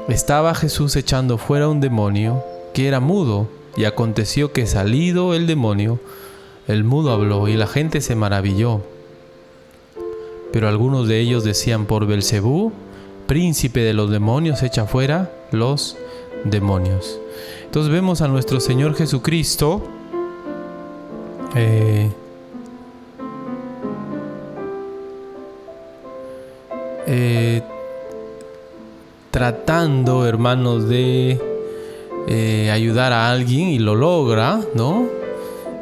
Estaba Jesús echando fuera un demonio que era mudo, y aconteció que salido el demonio, el mudo habló, y la gente se maravilló. Pero algunos de ellos decían: por Belcebú, príncipe de los demonios, echa fuera los demonios. Entonces vemos a nuestro Señor Jesucristo tratando, hermanos, de ayudar a alguien, y lo logra, ¿no?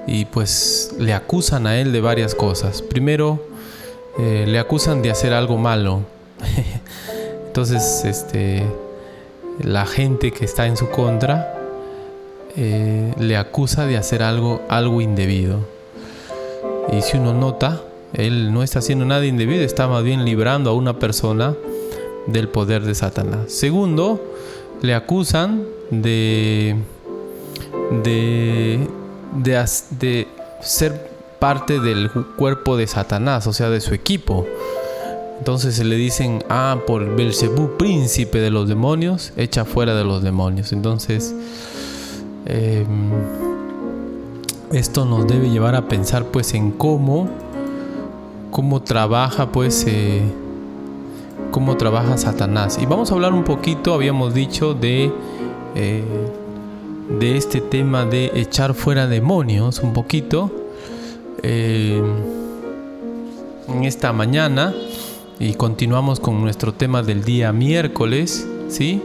Y pues le acusan a él de varias cosas. Primero, le acusan de hacer algo malo. Entonces, la gente que está en su contra le acusa de hacer algo indebido. Y si uno nota, él no está haciendo nada indebido, está más bien librando a una persona del poder de Satanás. Segundo, le acusan de ser parte del cuerpo de Satanás, o sea, de su equipo. Entonces le dicen: por Belcebú, príncipe de los demonios, echa fuera de los demonios. Entonces esto nos debe llevar a pensar pues en cómo trabaja cómo trabaja Satanás. Y vamos a hablar un poquito, habíamos dicho, de este tema de echar fuera demonios un poquito en esta mañana, y continuamos con nuestro tema del día miércoles, ¿sí?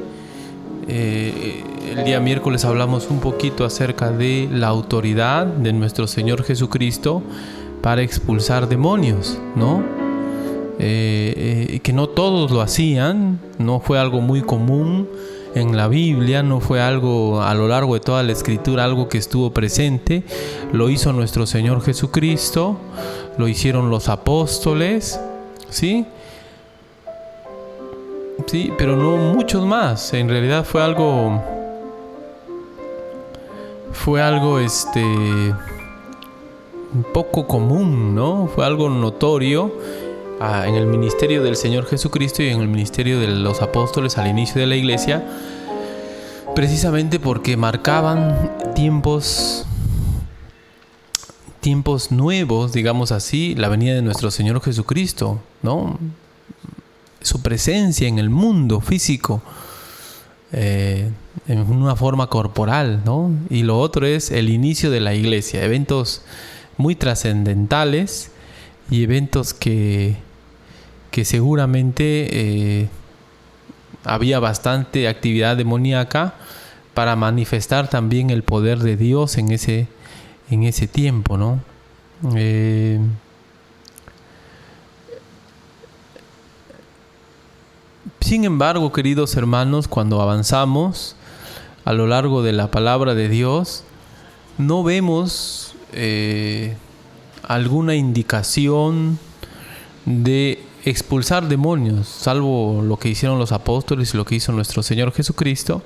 El día miércoles hablamos un poquito acerca de la autoridad de nuestro Señor Jesucristo para expulsar demonios, ¿no? Que no todos lo hacían, no fue algo muy común en la Biblia, no fue algo a lo largo de toda la Escritura, algo que estuvo presente. Lo hizo nuestro Señor Jesucristo, lo hicieron los apóstoles, ¿sí? Sí, pero no muchos más. En realidad fue algo poco común, ¿no? Fue algo notorio en el ministerio del Señor Jesucristo y en el ministerio de los apóstoles al inicio de la iglesia, precisamente porque marcaban tiempos nuevos, digamos así, la venida de nuestro Señor Jesucristo, ¿no? Su presencia en el mundo físico, en una forma corporal, ¿no? Y lo otro es el inicio de la iglesia, eventos muy trascendentales y eventos que seguramente había bastante actividad demoníaca para manifestar también el poder de Dios en ese tiempo, ¿no? Sin embargo, queridos hermanos, cuando avanzamos a lo largo de la palabra de Dios, no vemos alguna indicación de expulsar demonios, salvo lo que hicieron los apóstoles y lo que hizo nuestro Señor Jesucristo.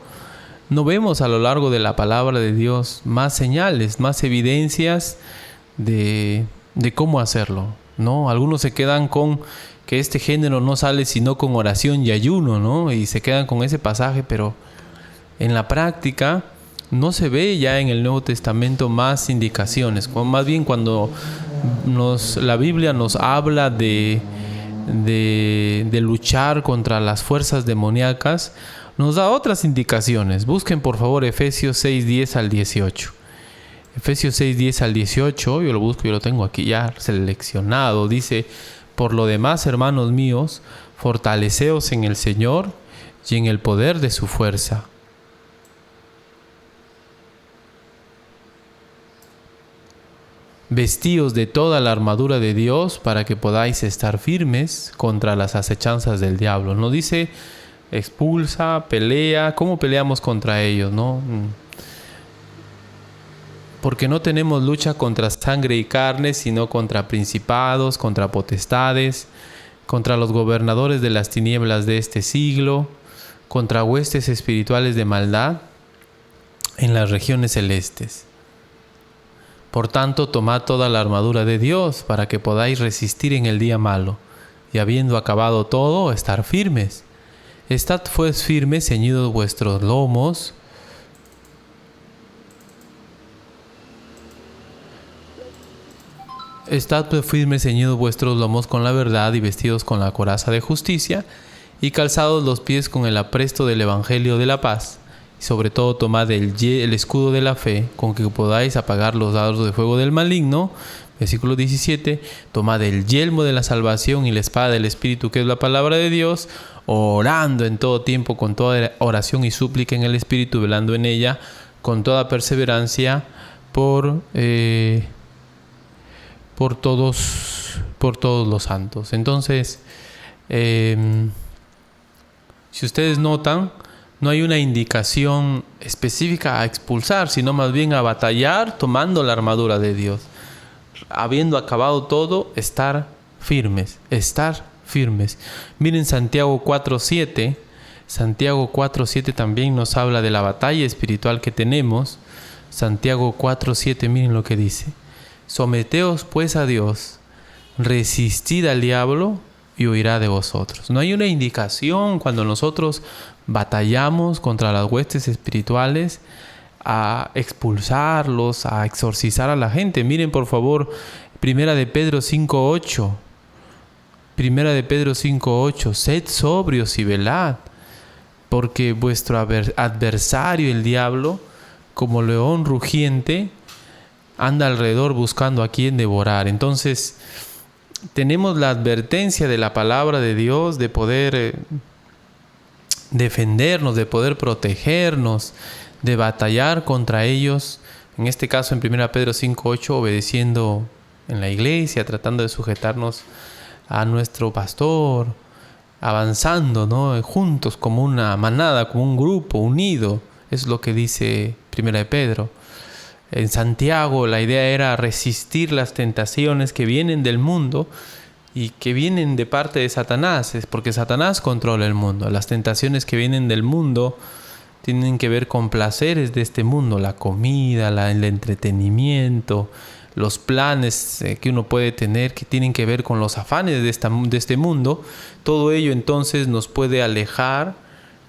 No vemos a lo largo de la palabra de Dios más señales, más evidencias de cómo hacerlo, ¿no? Algunos se quedan con que este género no sale sino con oración y ayuno, ¿no? Y se quedan con ese pasaje, pero en la práctica no se ve ya en el Nuevo Testamento más indicaciones. Más bien cuando la Biblia nos habla de luchar contra las fuerzas demoníacas, nos da otras indicaciones. Busquen por favor Efesios 6:10 al 18. Efesios 6:10 al 18, yo lo busco, yo lo tengo aquí ya seleccionado. Dice: por lo demás, hermanos míos, fortaleceos en el Señor y en el poder de su fuerza. Vestíos de toda la armadura de Dios para que podáis estar firmes contra las acechanzas del diablo. No dice expulsa, pelea. ¿Cómo peleamos contra ellos, no? Porque no tenemos lucha contra sangre y carne, sino contra principados, contra potestades, contra los gobernadores de las tinieblas de este siglo, contra huestes espirituales de maldad en las regiones celestes. Por tanto, tomad toda la armadura de Dios para que podáis resistir en el día malo, y habiendo acabado todo, estar firmes. Estad pues firmes, ceñidos vuestros lomos. Estad pues firmes, ceñidos vuestros lomos con la verdad y vestidos con la coraza de justicia y calzados los pies con el apresto del evangelio de la paz. Y sobre todo tomad el escudo de la fe con que podáis apagar los dardos de fuego del maligno. Versículo 17. Tomad el yelmo de la salvación y la espada del Espíritu, que es la palabra de Dios, orando en todo tiempo con toda oración y súplica en el Espíritu, velando en ella con toda perseverancia por todos los santos. Entonces, si ustedes notan, no hay una indicación específica a expulsar, sino más bien a batallar tomando la armadura de Dios. Habiendo acabado todo, estar firmes. Miren Santiago 4:7. Santiago 4:7 también nos habla de la batalla espiritual que tenemos. Santiago 4:7, miren lo que dice. Someteos pues a Dios, resistid al diablo y huirá de vosotros. No hay una indicación cuando nosotros batallamos contra las huestes espirituales a expulsarlos, a exorcizar a la gente. Miren por favor, Primera de Pedro 5:8. Primera de Pedro 5:8. Sed sobrios y velad, porque vuestro adversario, el diablo, como león rugiente, anda alrededor buscando a quien devorar. Entonces, tenemos la advertencia de la palabra de Dios de poder defendernos, de poder protegernos, de batallar contra ellos. En este caso, en 1 Pedro 5:8, obedeciendo en la iglesia, tratando de sujetarnos a nuestro pastor, avanzando, ¿no? Juntos como una manada, como un grupo unido. Es lo que dice 1 de Pedro. En Santiago la idea era resistir las tentaciones que vienen del mundo y que vienen de parte de Satanás, es porque Satanás controla el mundo. Las tentaciones que vienen del mundo tienen que ver con placeres de este mundo, la comida, el entretenimiento, los planes que uno puede tener que tienen que ver con los afanes de este mundo. Todo ello entonces nos puede alejar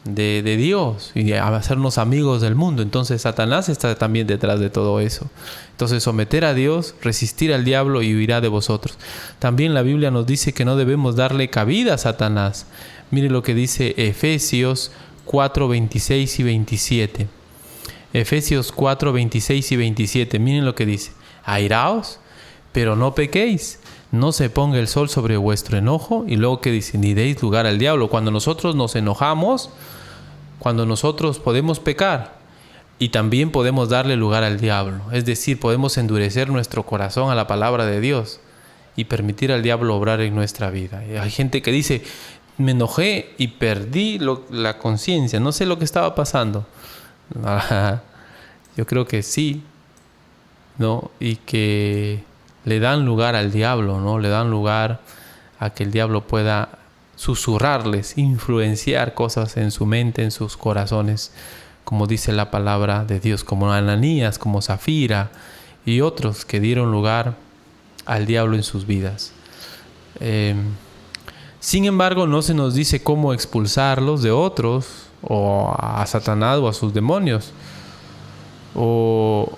de Dios y hacernos amigos del mundo. Entonces Satanás está también detrás de todo eso. Entonces someter a Dios, resistir al diablo y huirá de vosotros. También la Biblia nos dice que no debemos darle cabida a Satanás. Mire lo que dice Efesios 4:26 y 27. Efesios 4:26 y 27. Miren lo que dice. Airaos, pero no pequéis. No se ponga el sol sobre vuestro enojo. Y luego que dice, ni deis lugar al diablo. Cuando nosotros nos enojamos, cuando nosotros podemos pecar y también podemos darle lugar al diablo. Es decir, podemos endurecer nuestro corazón a la palabra de Dios y permitir al diablo obrar en nuestra vida. Y hay gente que dice, me enojé y perdí la conciencia, no sé lo que estaba pasando. Yo creo que sí, ¿no? Y que le dan lugar al diablo, ¿no? Le dan lugar a que el diablo pueda susurrarles, influenciar cosas en su mente, en sus corazones, como dice la palabra de Dios, como Ananías, como Zafira y otros que dieron lugar al diablo en sus vidas. Sin embargo, no se nos dice cómo expulsarlos de otros, o a Satanás o a sus demonios, o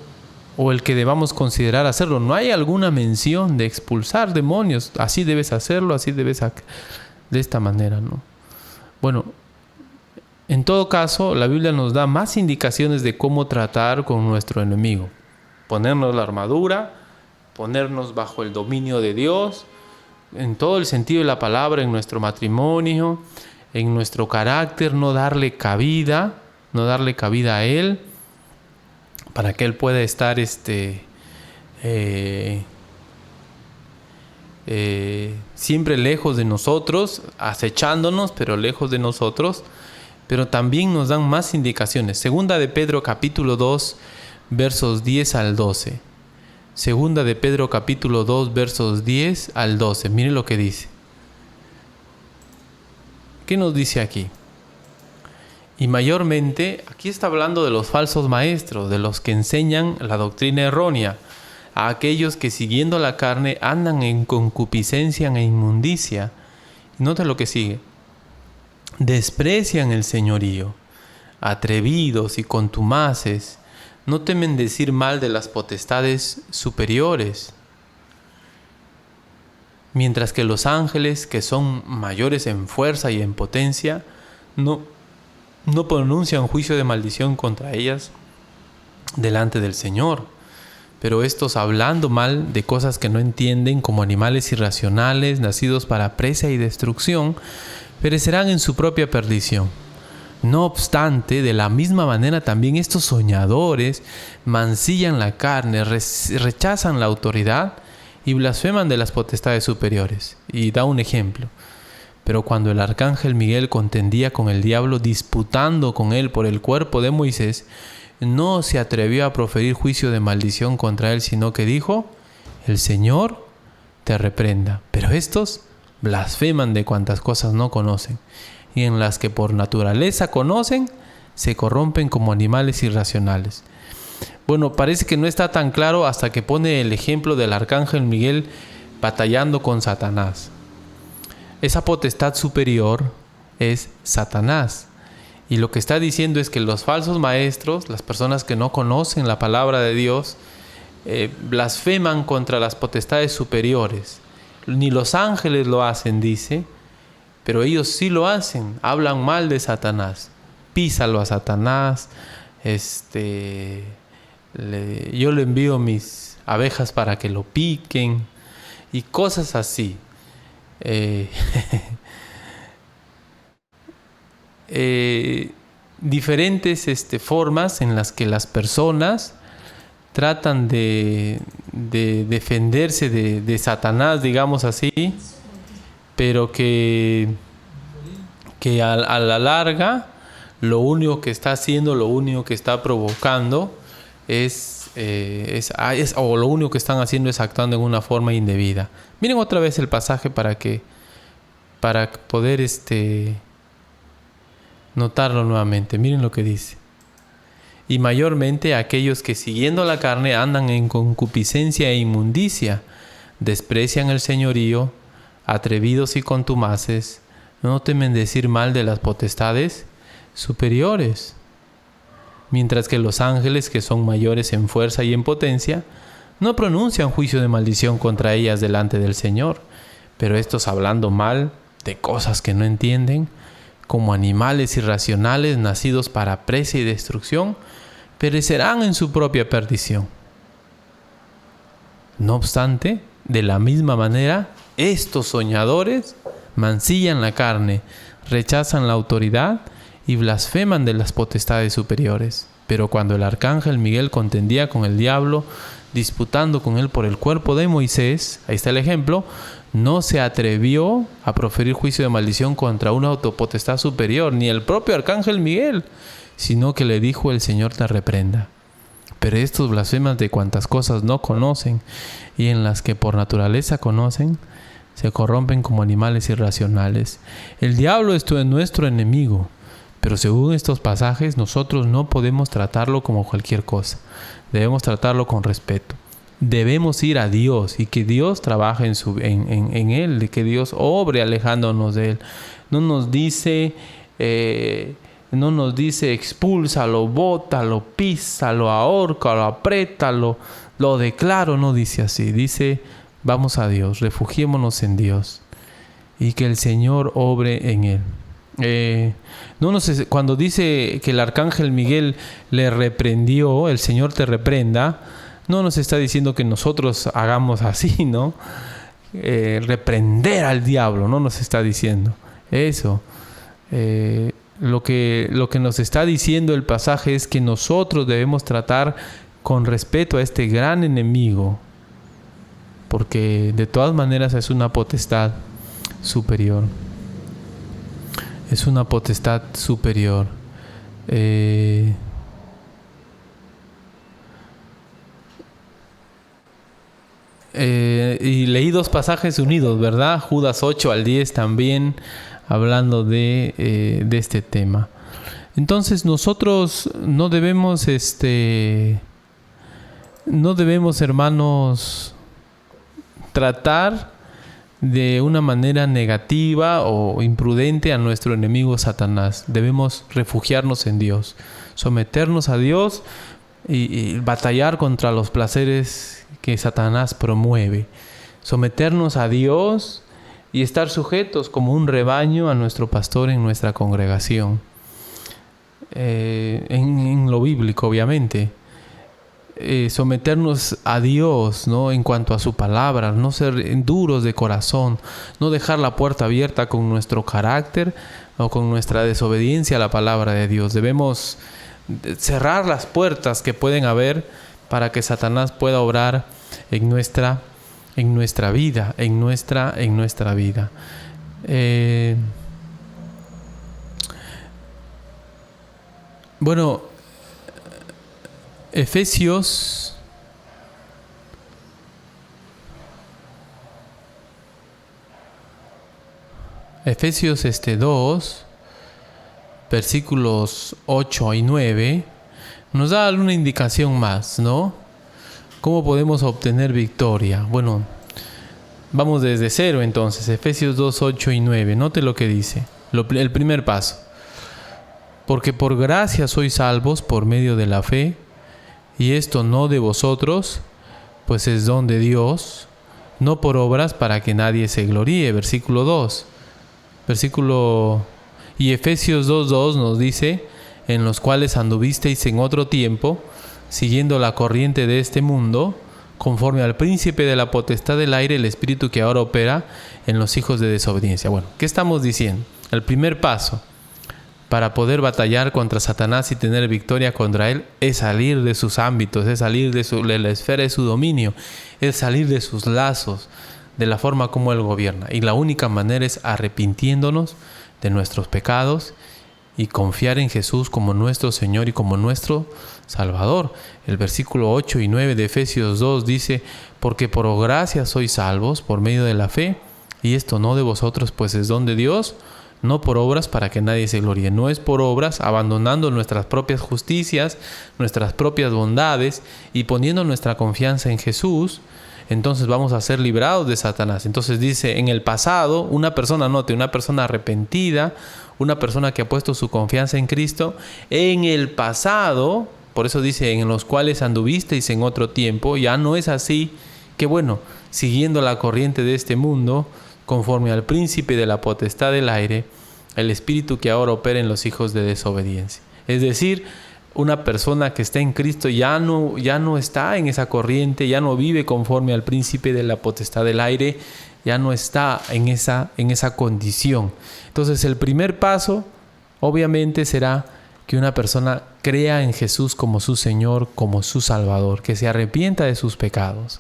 el que debamos considerar hacerlo. No hay alguna mención de expulsar demonios. Así debes hacerlo, así debes de esta manera, ¿no? Bueno, en todo caso, la Biblia nos da más indicaciones de cómo tratar con nuestro enemigo. Ponernos la armadura, ponernos bajo el dominio de Dios, en todo el sentido de la palabra, en nuestro matrimonio, en nuestro carácter, no darle cabida a Él, para que Él pueda estar siempre lejos de nosotros, acechándonos, pero lejos de nosotros. Pero también nos dan más indicaciones. Segunda de Pedro capítulo 2, versos 10 al 12. Segunda de Pedro capítulo 2, versos 10 al 12. Miren lo que dice. ¿Qué nos dice aquí? Y mayormente, aquí está hablando de los falsos maestros, de los que enseñan la doctrina errónea, a aquellos que siguiendo la carne andan en concupiscencia e inmundicia. Y nota lo que sigue. desprecian el señorío, atrevidos y contumaces, no temen decir mal de las potestades superiores, mientras que los ángeles, que son mayores en fuerza y en potencia, no pronuncian juicio de maldición contra ellas delante del Señor. Pero estos, hablando mal de cosas que no entienden, como animales irracionales, nacidos para presa y destrucción, perecerán en su propia perdición. No obstante, de la misma manera también estos soñadores mancillan la carne, rechazan la autoridad y blasfeman de las potestades superiores. Y da un ejemplo. Pero cuando el arcángel Miguel contendía con el diablo, disputando con él por el cuerpo de Moisés, no se atrevió a proferir juicio de maldición contra él, sino que dijo: el Señor te reprenda. Pero estos blasfeman de cuantas cosas no conocen, y en las que por naturaleza conocen, se corrompen como animales irracionales. Bueno, parece que no está tan claro hasta que pone el ejemplo del arcángel Miguel batallando con Satanás. Esa potestad superior es Satanás. Y lo que está diciendo es que los falsos maestros, las personas que no conocen la palabra de Dios, blasfeman contra las potestades superiores. Ni los ángeles lo hacen, dice, pero ellos sí lo hacen. Hablan mal de Satanás. Písalo a Satanás. Yo le envío mis abejas para que lo piquen. Y cosas así. Diferentes formas en las que las personas tratan de defenderse de Satanás, digamos así, pero que a la larga lo único que está haciendo, lo único que está provocando o lo único que están haciendo es actuando en una forma indebida. Miren otra vez el pasaje para poder notarlo nuevamente. Miren lo que dice. Y mayormente aquellos que siguiendo la carne andan en concupiscencia e inmundicia, desprecian el señorío, atrevidos y contumaces, no temen decir mal de las potestades superiores. Mientras que los ángeles, que son mayores en fuerza y en potencia, no pronuncian juicio de maldición contra ellas delante del Señor. Pero estos, hablando mal de cosas que no entienden, como animales irracionales nacidos para presa y destrucción, perecerán en su propia perdición. No obstante, de la misma manera, estos soñadores mancillan la carne, rechazan la autoridad y blasfeman de las potestades superiores. Pero cuando el arcángel Miguel contendía con el diablo, disputando con él por el cuerpo de Moisés, ahí está el ejemplo, no se atrevió a proferir juicio de maldición contra una autopotestad superior, ni el propio arcángel Miguel, sino que le dijo: el Señor te reprenda. Pero estos blasfeman de cuantas cosas no conocen, y en las que por naturaleza conocen, se corrompen como animales irracionales. El diablo es nuestro enemigo, pero según estos pasajes, nosotros no podemos tratarlo como cualquier cosa. Debemos tratarlo con respeto. Debemos ir a Dios y que Dios trabaje en Él, de que Dios obre alejándonos de Él. No nos dice expúlsalo, bótalo, písalo, ahórcalo, apriétalo, lo declaro. No dice así. Dice: vamos a Dios, refugiémonos en Dios y que el Señor obre en Él. Cuando dice que el arcángel Miguel le reprendió, el Señor te reprenda, no nos está diciendo que nosotros hagamos así, ¿no? Reprender al diablo, no nos está diciendo eso. Lo que nos está diciendo el pasaje es que nosotros debemos tratar con respeto a este gran enemigo, porque de todas maneras es una potestad superior. Es una potestad superior. Y leí dos pasajes unidos, ¿verdad? Judas 8 al 10 también, hablando de este tema. Entonces nosotros no debemos, hermanos, tratar de una manera negativa o imprudente a nuestro enemigo Satanás. Debemos refugiarnos en Dios, someternos a Dios y batallar contra los placeres que Satanás promueve. Someternos a Dios y estar sujetos como un rebaño a nuestro pastor en nuestra congregación. En lo bíblico, obviamente. Someternos a Dios, ¿no? En cuanto a su palabra, no ser duros de corazón, no dejar la puerta abierta con nuestro carácter o con nuestra desobediencia a la palabra de Dios. Debemos cerrar las puertas que pueden haber para que Satanás pueda obrar en nuestra vida, en nuestra vida. Bueno, Efesios 2, versículos 8 y 9, nos da alguna indicación más, ¿no? ¿Cómo podemos obtener victoria? Bueno, vamos desde cero entonces. Efesios 2, 8 y 9. Note lo que dice. El primer paso. Porque por gracia sois salvos por medio de la fe, y esto no de vosotros, pues es don de Dios, no por obras para que nadie se gloríe. Versículo 2. Y Efesios 2:2 nos dice, en los cuales anduvisteis en otro tiempo, siguiendo la corriente de este mundo, conforme al príncipe de la potestad del aire, el espíritu que ahora opera en los hijos de desobediencia. Bueno, ¿qué estamos diciendo? El primer paso para poder batallar contra Satanás y tener victoria contra él es salir de sus ámbitos, es salir de la esfera de su dominio, es salir de sus lazos, de la forma como él gobierna. Y la única manera es arrepintiéndonos de nuestros pecados y confiar en Jesús como nuestro Señor y como nuestro Salvador. El versículo 8 y 9 de Efesios 2 dice, porque por gracia sois salvos por medio de la fe, y esto no de vosotros, pues es don de Dios, no por obras para que nadie se gloríe. No es por obras, abandonando nuestras propias justicias, nuestras propias bondades y poniendo nuestra confianza en Jesús, entonces vamos a ser librados de Satanás. Entonces dice, en el pasado, una persona arrepentida, una persona que ha puesto su confianza en Cristo, en el pasado, por eso dice, en los cuales anduvisteis en otro tiempo, ya no es así, que bueno, siguiendo la corriente de este mundo, conforme al príncipe de la potestad del aire, el espíritu que ahora opera en los hijos de desobediencia. Es decir, una persona que está en Cristo ya no está en esa corriente, ya no vive conforme al príncipe de la potestad del aire, ya no está en esa condición. Entonces el primer paso obviamente será que una persona crea en Jesús como su Señor, como su Salvador, que se arrepienta de sus pecados,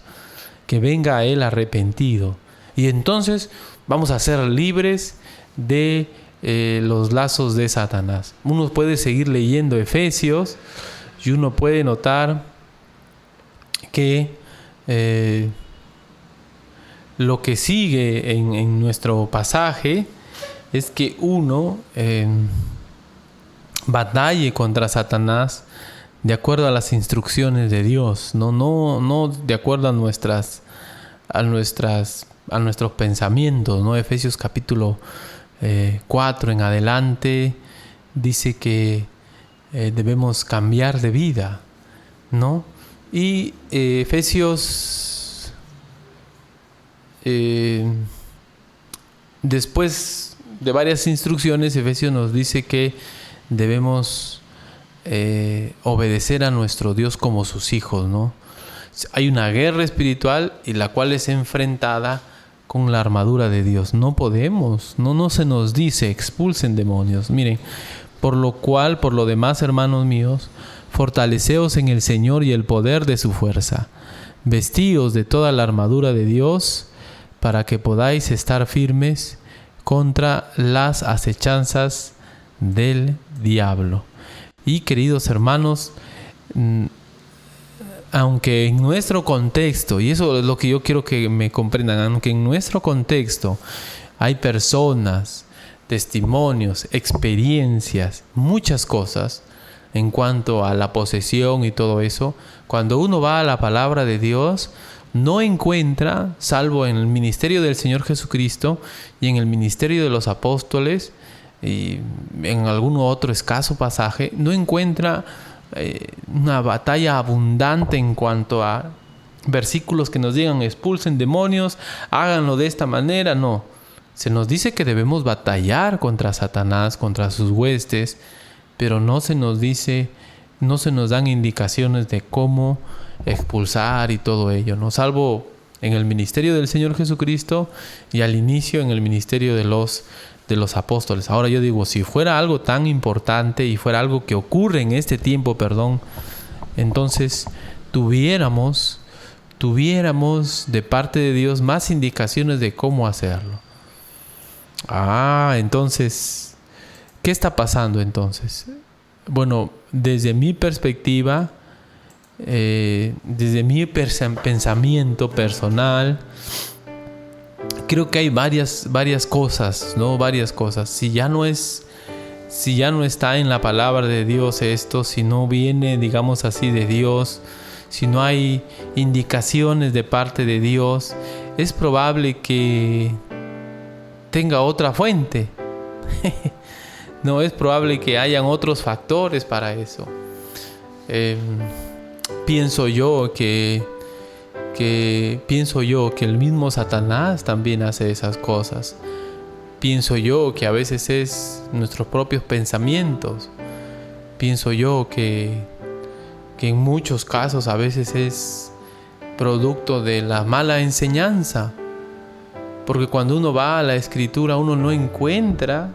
que venga a Él arrepentido. Y entonces vamos a ser libres de los lazos de Satanás. Uno puede seguir leyendo Efesios y uno puede notar que lo que sigue en nuestro pasaje es que uno batalle contra Satanás de acuerdo a las instrucciones de Dios, no de acuerdo a nuestros pensamientos, ¿no? Efesios capítulo 4 en adelante dice que debemos cambiar de vida, ¿no? Y Efesios después de varias instrucciones, Efesios nos dice que debemos obedecer a nuestro Dios como sus hijos, ¿no? Hay una guerra espiritual y la cual es enfrentada con la armadura de Dios. No podemos, no se nos dice expulsen demonios. Miren, por lo demás, hermanos míos, fortaleceos en el Señor y el poder de su fuerza. Vestíos de toda la armadura de Dios para que podáis estar firmes contra las acechanzas del diablo. Y queridos hermanos, aunque en nuestro contexto, y eso es lo que yo quiero que me comprendan, aunque en nuestro contexto hay personas, testimonios, experiencias, muchas cosas en cuanto a la posesión y todo eso, cuando uno va a la palabra de Dios, no encuentra, salvo en el ministerio del Señor Jesucristo y en el ministerio de los apóstoles, y en algún otro escaso pasaje, no encuentra una batalla abundante en cuanto a versículos que nos digan expulsen demonios, háganlo de esta manera. No, se nos dice que debemos batallar contra Satanás, contra sus huestes, pero no se nos dice, no se nos dan indicaciones de cómo expulsar y todo ello, ¿no? Salvo en el ministerio del Señor Jesucristo y al inicio en el ministerio de los apóstoles. Ahora yo digo, si fuera algo tan importante y fuera algo que ocurre en este tiempo, entonces tuviéramos de parte de Dios más indicaciones de cómo hacerlo. Entonces, ¿qué está pasando entonces? Bueno, desde mi perspectiva, desde mi pensamiento personal, creo que hay varias cosas, ¿no? Varias cosas. Si ya no está en la palabra de Dios esto, si no viene, digamos así, de Dios, si no hay indicaciones de parte de Dios, es probable que tenga otra fuente. No, es probable que hayan otros factores para eso. Pienso yo que el mismo Satanás también hace esas cosas. Pienso yo que a veces es nuestros propios pensamientos. Pienso yo que en muchos casos a veces es producto de la mala enseñanza. Porque cuando uno va a la Escritura, uno no encuentra,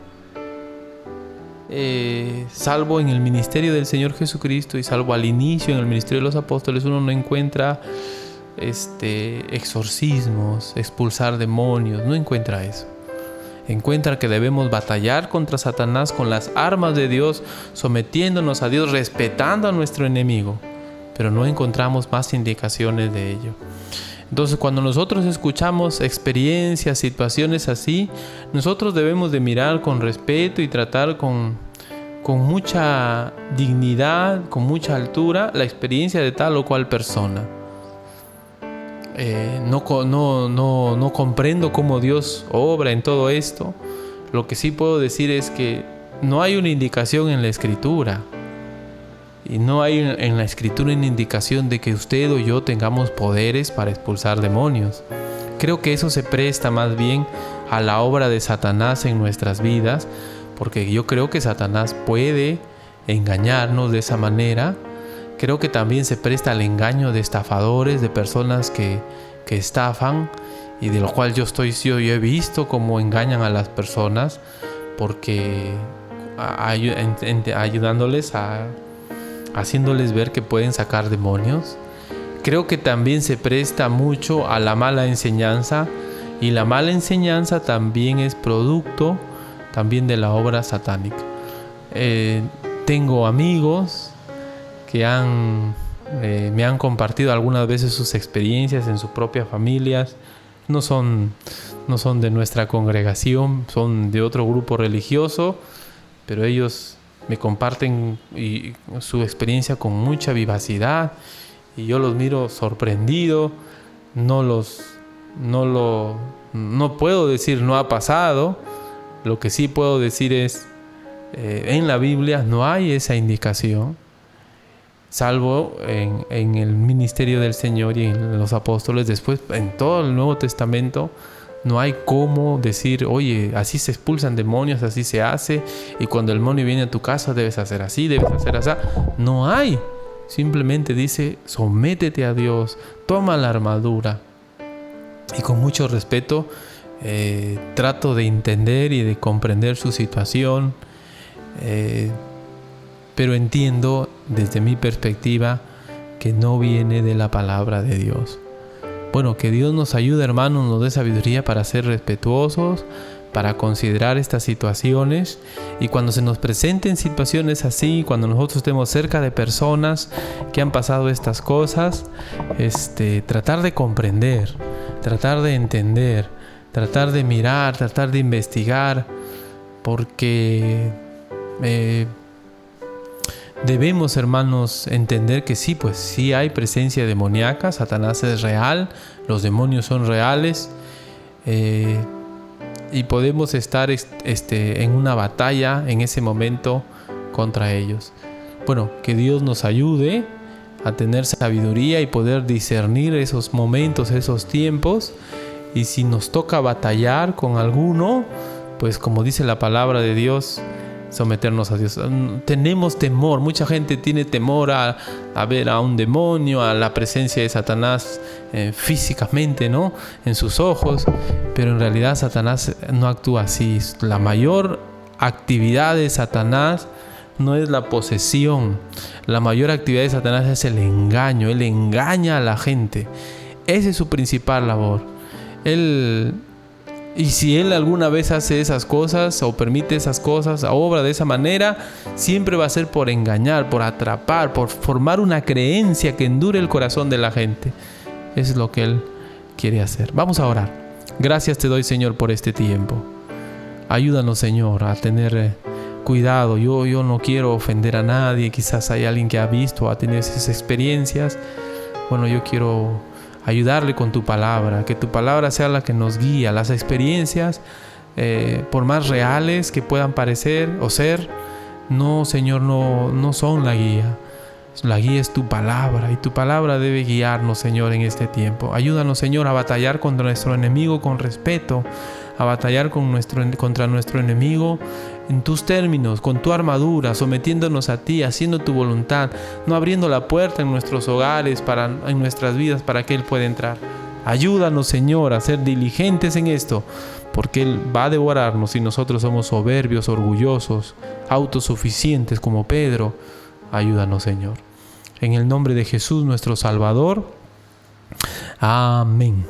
salvo en el ministerio del Señor Jesucristo y salvo al inicio en el ministerio de los apóstoles, uno no encuentra exorcismos, expulsar demonios, no encuentra eso. Encuentra que debemos batallar contra Satanás con las armas de Dios, sometiéndonos a Dios, respetando a nuestro enemigo, pero no encontramos más indicaciones de ello. Entonces, cuando nosotros escuchamos experiencias, situaciones así, nosotros debemos de mirar con respeto y tratar con mucha dignidad, con mucha altura, la experiencia de tal o cual persona. No comprendo cómo Dios obra en todo esto. Lo que sí puedo decir es que no hay una indicación en la Escritura. Y no hay en la Escritura una indicación de que usted o yo tengamos poderes para expulsar demonios. Creo que eso se presta más bien a la obra de Satanás en nuestras vidas, porque yo creo que Satanás puede engañarnos de esa manera. Creo que también se presta al engaño de estafadores, de personas que estafan, y de lo cual yo he visto cómo engañan a las personas, porque ayudándoles haciéndoles ver que pueden sacar demonios. Creo que también se presta mucho a la mala enseñanza, y la mala enseñanza también es producto también de la obra satánica. Tengo amigos que me han compartido algunas veces sus experiencias en sus propias familias. No son de nuestra congregación, son de otro grupo religioso, pero ellos me comparten su experiencia con mucha vivacidad, y yo los miro sorprendido. No puedo decir no ha pasado. Lo que sí puedo decir es en la Biblia no hay esa indicación, salvo en el ministerio del Señor y en los apóstoles. Después, en todo el Nuevo Testamento, no hay cómo decir, oye, así se expulsan demonios, así se hace, y cuando el demonio viene a tu casa debes hacer así, debes hacer así. No hay. Simplemente dice, sométete a Dios, toma la armadura. Y con mucho respeto trato de entender y de comprender su situación, pero entiendo desde mi perspectiva que no viene de la palabra de Dios. Bueno, que Dios nos ayude, hermanos, nos dé sabiduría para ser respetuosos, para considerar estas situaciones, y cuando se nos presenten situaciones así, cuando nosotros estemos cerca de personas que han pasado estas cosas, tratar de comprender, tratar de entender, tratar de mirar, tratar de investigar, porque Debemos, hermanos, entender que sí, pues sí hay presencia demoníaca, Satanás es real, los demonios son reales, y podemos estar en una batalla en ese momento contra ellos. Bueno, que Dios nos ayude a tener sabiduría y poder discernir esos momentos, esos tiempos, y si nos toca batallar con alguno, pues como dice la palabra de Dios, someternos a Dios. Tenemos temor, mucha gente tiene temor a ver a un demonio, a la presencia de Satanás físicamente, ¿no? En sus ojos, pero en realidad Satanás no actúa así. La mayor actividad de Satanás no es la posesión, la mayor actividad de Satanás es el engaño. Él engaña a la gente, esa es su principal labor. Y si él alguna vez hace esas cosas o permite esas cosas, obra de esa manera, siempre va a ser por engañar, por atrapar, por formar una creencia que endure el corazón de la gente. Eso es lo que él quiere hacer. Vamos a orar. Gracias te doy, Señor, por este tiempo. Ayúdanos, Señor, a tener cuidado. Yo no quiero ofender a nadie. Quizás hay alguien que ha visto o ha tenido esas experiencias. Bueno, yo quiero ayudarle con tu palabra, que tu palabra sea la que nos guía. Las experiencias, por más reales que puedan parecer o ser, no, Señor, no son la guía. La guía es tu palabra y tu palabra debe guiarnos, Señor, en este tiempo. Ayúdanos, Señor, a batallar contra nuestro enemigo con respeto, a batallar contra nuestro enemigo en tus términos, con tu armadura, sometiéndonos a ti, haciendo tu voluntad, no abriendo la puerta en nuestros hogares, en nuestras vidas, para que Él pueda entrar. Ayúdanos, Señor, a ser diligentes en esto, porque Él va a devorarnos si nosotros somos soberbios, orgullosos, autosuficientes como Pedro. Ayúdanos, Señor. En el nombre de Jesús, nuestro Salvador. Amén.